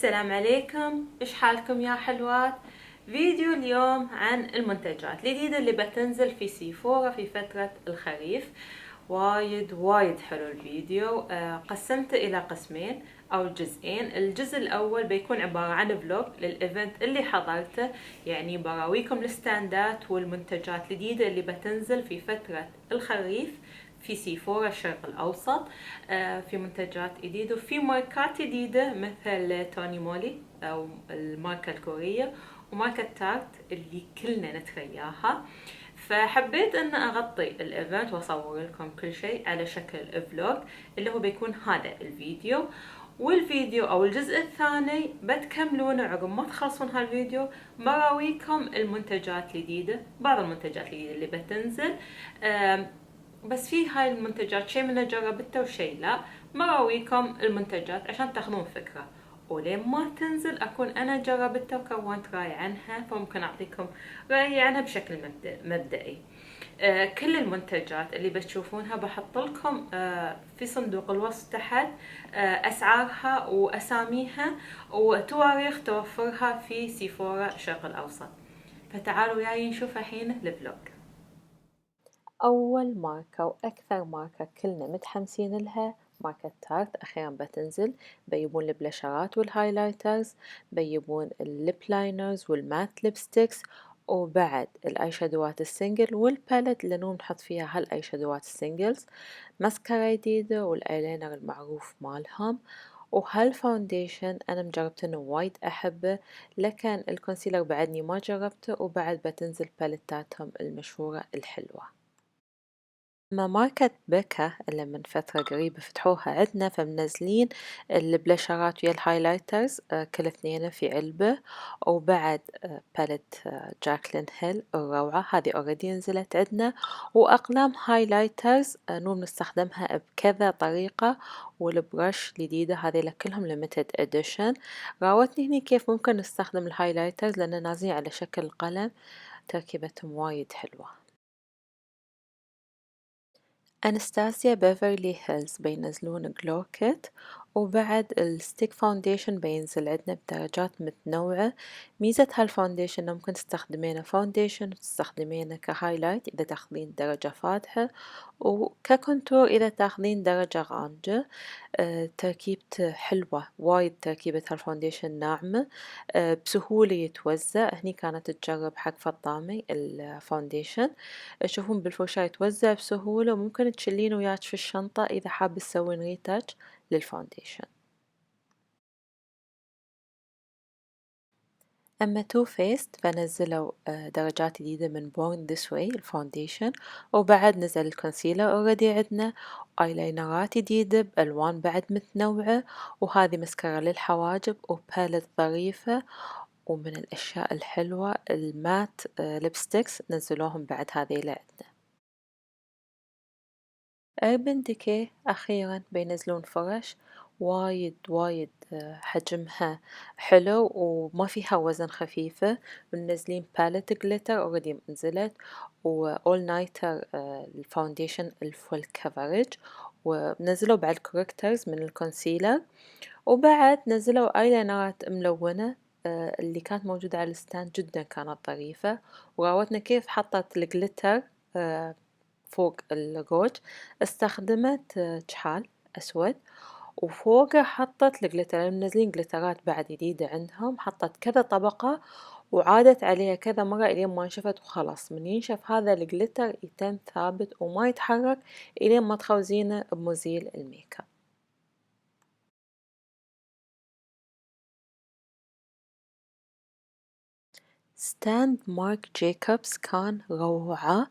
السلام عليكم، ايش حالكم يا حلوات؟ فيديو اليوم عن المنتجات الجديدة اللي بتنزل في سيفورا في فترة الخريف. وايد حلو الفيديو. قسمته الى قسمين او جزئين. الجزء الاول بيكون عبارة عن فلوج للايفنت اللي حضرته، يعني براويكم الستاندات والمنتجات الجديدة اللي بتنزل في فترة الخريف في سيفورا الشرق الأوسط. في منتجات جديدة وفي ماركات جديدة مثل توني مولي أو الماركة الكورية وماركة تارت اللي كلنا نترياها. فحبيت ان اغطي الايفنت واصور لكم كل شيء على شكل فلوج اللي هو بيكون هذا الفيديو. والفيديو او الجزء الثاني بتكملونه عقب ما تخلصون هالفيديو، براويكم المنتجات الجديدة، بعض المنتجات الجديدة اللي بتنزل. بس في هاي المنتجات شيء منها جربته وشيء لا. براويكم المنتجات عشان تاخذون فكرة، ولين ما تنزل اكون انا جربتها وكونت راي عنها، فممكن اعطيكم رايي عنها بشكل مبدئي. كل المنتجات اللي بتشوفونها بحط لكم في صندوق الوصف تحت اسعارها واساميها وتواريخ توفرها في سيفورا الشرق الاوسط. فتعالوا وياي نشوف الحين الفلوج. أول ماركة وأكثر ماركة كلنا متحمسين لها ماركة تارت، أخيرا بتنزل. بيبون البلاشرات والهايلايترز، بيبون الليب لاينرز والمات ليبستيكس، وبعد الاي شادوات السنجل والباليت اللي نحط فيها هالاي شادوات السنجلز، ماسكارا جديدة والايلاينر المعروف مالهم، وهالفاونديشن أنا مجربته وايد أحبه، لكن الكونسيلر بعدني ما جربته، وبعد بتنزل باليتاتهم المشهورة الحلوة. أما ماركة بيكا اللي من فترة قريبة فتحوها عندنا، فمنزلين البلاشرات ويا الهايلايترز كل اثنين في علبة، وبعد باليت جاكلين هيل الروعة هذه اوريدي نزلت عندنا، وأقلام هايلايترز نور نستخدمها بكذا طريقة، والبرش الجديدة هذه كلهم ليميتد اديشن. راوتني هني كيف ممكن نستخدم الهايلايترز لأنه نازلين على شكل قلم، تركيبتهم وايد حلوة. أنستاسيا بيفرلي هيلز بينزلون جلو كيت، وبعد الستيك فاونديشن بينزل عندنا بدرجات متنوعة. ميزة هالفاونديشن إنه ممكن تستخدمينه فاونديشن وتستخدمينه كهايلايت إذا تاخذين درجة فاتحة، وككونتور إذا تاخذين درجة غامجة. تركيبته حلوة وايد، تركيبة هالفاونديشن ناعمة، بسهولة يتوزع. هني كانت تجرب حق فطامي الفاونديشن، تشوفون بالفرشاة يتوزع بسهولة، وممكن تشيلين وياك في الشنطة إذا حابة تسوين ريتاتش للفاونديشن. أما تو فيست فنزلوا درجات جديدة من بورن ذس واي الفاونديشن، وبعد نزل الكونسيلر اوريدي عندنا، ايلاينرات جديدة بألوان بعد متنوعة، وهذه مسكرة للحواجب وباليت ظريفة. ومن الأشياء الحلوة المات ليبستكس نزلوهم بعد هذه عندنا. أربن ديكي أخيرا بينزلون فرش وايد حجمها حلو وما فيها وزن خفيفة. منزلين باليت جليتر اوريدي نزلت، وأول نايتر الفاونديشن الفول كفرج، ونزلوا بعد كوركترز من الكونسيلر، وبعد نزلوا ايلاينرات ملونة اللي كانت موجودة على الستاند جدا كانت ظريفة. وراوتنا كيف حطت الجليتر فوق الروج، استخدمت كحال أسود، وفوقه حطت الجليتر، منزلين جليترات بعد جديدة عندهم، حطت كذا طبقة وعادت عليها كذا مرة إلين ما نشفت، وخلاص من ينشف هذا الجليتر يتم ثابت وما يتحرك إلين ما تخوزينه بمزيل الميك اب. ستاند مارك جيكوبس كان روعة،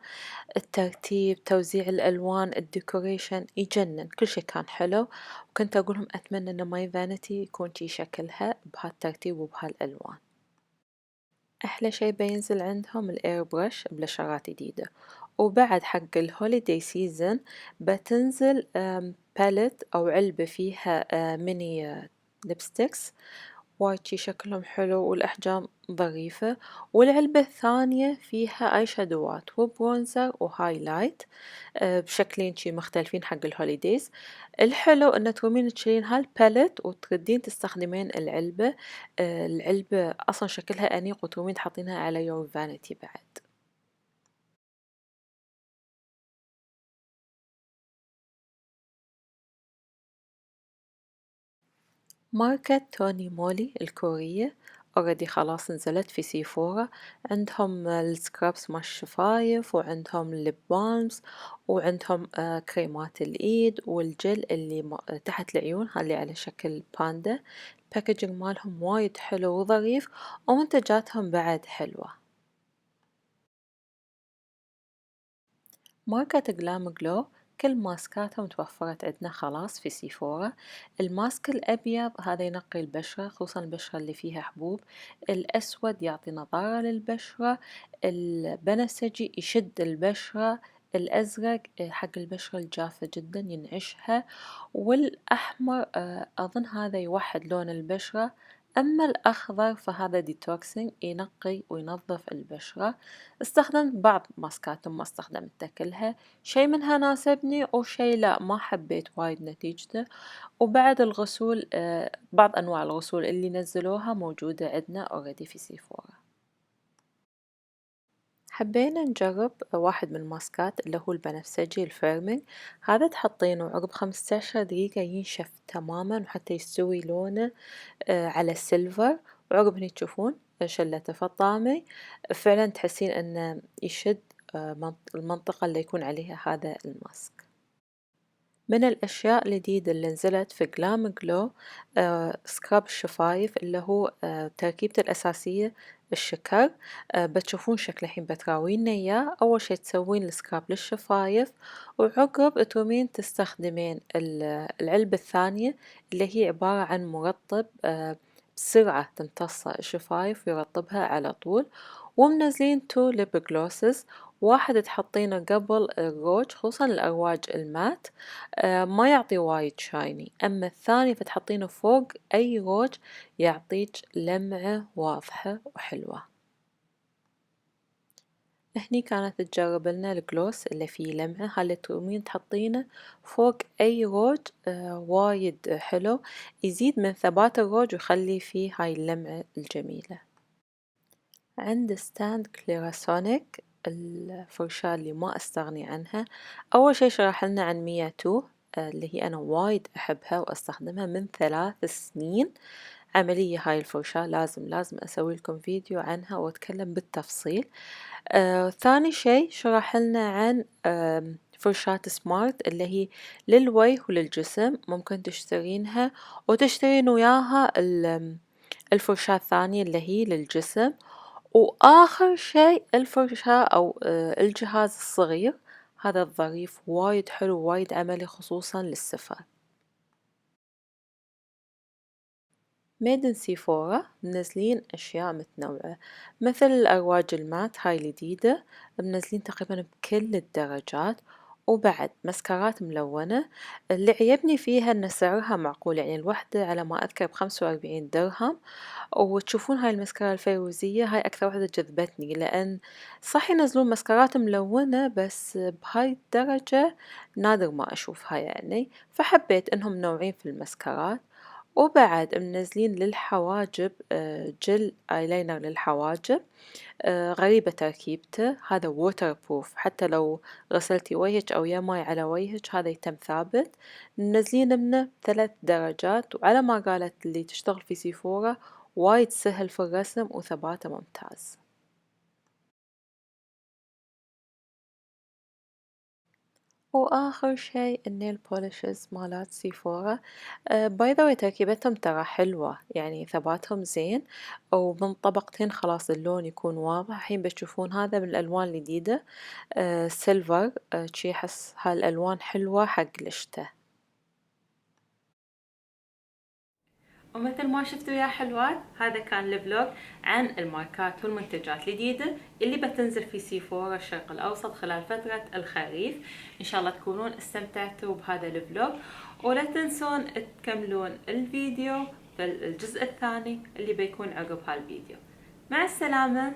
الترتيب، توزيع الألوان، الديكوريشن يجنن، كل شي كان حلو. وكنت أقولهم أتمنى إن ماي فانيتي يكون شي شكلها بهالترتيب وبهالألوان. أحلى شي بينزل عندهم الإير برش بلشرات جديدة، وبعد حق الهوليداي سيزن بتنزل باليت أو علبة فيها ميني ليبستكس، وايد شي شكلهم حلو والأحجام ظريفة. والعلبة الثانية فيها اي شادوات وبرونزر وهايلايت بشكلين شي مختلفين حق الهوليديز. الحلو ان ترومين تشيلين هالباليت وتردين تستخدمين العلبة. العلبة اصلا شكلها انيق وترومين تحطينها على يور فانيتي بعد. ماركة توني مولي الكورية اوريدي خلاص نزلت في سيفورا. عندهم السكرابس مال الشفايف وعندهم الليب بالمز وعندهم كريمات الإيد والجل اللي تحت العيون اللي على شكل باندا. الباكجينج مالهم وايد حلو وظريف ومنتجاتهم بعد حلوة. ماركة جلام جلو كل ماسكاتها متوفرت عندنا خلاص في سيفورا. الماسك الأبيض هذا ينقي البشرة خصوصا البشرة اللي فيها حبوب. الأسود يعطي نضارة للبشرة. البنفسجي يشد البشرة. الأزرق حق البشرة الجافة جدا ينعشها. والأحمر أظن هذا يوحد لون البشرة. أما الأخضر فهذا ديتوكسينج ينقي وينظف البشرة. استخدمت بعض ماسكات ما استخدمتها كلها. شي منها ناسبني وشي لا ما حبيت وايد نتيجته. وبعد الغسول بعض أنواع الغسول اللي نزلوها موجودة عندنا اوريدي في سيفورا. حبينا نجرب واحد من الماسكات اللي هو البنفسجي الفيرمينج. هذا تحطينه عقب 15 دقيقة ينشف تماما وحتى يستوي لونه على السيلفر. وعقب هني تشوفون شلته فطامي. فعلا تحسين انه يشد المنطقة اللي يكون عليها هذا الماسك. من الأشياء الجديدة اللي نزلت في جلام جلو سكراب الشفايف اللي هو تركيبته الأساسية الشكر. بتشوفون شكل الحين بتراوينا إياه. أول شي تسوين السكراب للشفايف وعقب ترومين تستخدمين العلبة الثانية اللي هي عبارة عن مرطب بسرعة تمتص الشفايف ويرطبها على طول. ومنزلين تو ليب جلوسز. واحد تحطينه قبل الروج خصوصا الأرواج المات ما يعطي وايد شايني. أما الثاني فتحطينه فوق أي روج يعطيك لمعة واضحة وحلوة. هني كانت تجرب لنا الجلوس اللي فيه لمعة هاللي تقومين تحطينه فوق أي روج وايد حلو يزيد من ثبات الروج ويخلي فيه هاي اللمعة الجميلة. عند ستاند كليراسونيك الفرشاة اللي ما أستغني عنها. أول شي شرح لنا عن ميا تو اللي هي أنا وايد أحبها وأستخدمها من 3 سنين. عملية هاي الفرشاة لازم أسوي لكم فيديو عنها وأتكلم بالتفصيل. ثاني شي شرح لنا عن فرشاة سمارت اللي هي للوجه وللجسم. ممكن تشترينها وتشترين وياها الفرشاة الثانية اللي هي للجسم. وآخر شي الفرشاة أو الجهاز الصغير هذا الظريف وايد حلو وايد عملي خصوصا للسفر. ميدن سيفورا منزلين أشياء متنوعة مثل الأرواج المات هاي الجديدة منزلين تقريبا بكل الدرجات. وبعد مسكرات ملونة اللي عجبني فيها أن سعرها معقول يعني الوحدة على ما أذكر ب45 درهم. وتشوفون هاي المسكرة الفيروزية هاي أكثر وحدة جذبتني لأن صح ينزلون مسكرات ملونة بس بهاي الدرجة نادر ما أشوفها يعني. فحبيت إنهم منوعين في المسكرات. وبعد منزلين للحواجب جل ايلاينر للحواجب غريبة تركيبته. هذا ووتر بروف حتى لو غسلتي وجهك أو يا ماي على وجهك هذا يتم ثابت. منزلين منه 3 درجات وعلى ما قالت اللي تشتغل في سيفورا وايد سهل في الرسم وثباته ممتاز. وآخر شي النيل بوليشز مالات سيفورا. باي ذا واي تركيبتهم ترى حلوة يعني ثباتهم زين. ومن طبقتين خلاص اللون يكون واضح. الحين بتشوفون هذا من الألوان الجديدة سيلفر شي أحس هالألوان حلوة حق الشتا. ومثل ما شفتوا يا حلوات هذا كان الفلوج عن الماركات والمنتجات الجديدة اللي بتنزل في سيفورا الشرق الأوسط خلال فترة الخريف. إن شاء الله تكونون استمتعتوا بهذا الفلوج ولا تنسون تكملون الفيديو في الجزء الثاني اللي بيكون عقب هالفيديو. مع السلامة.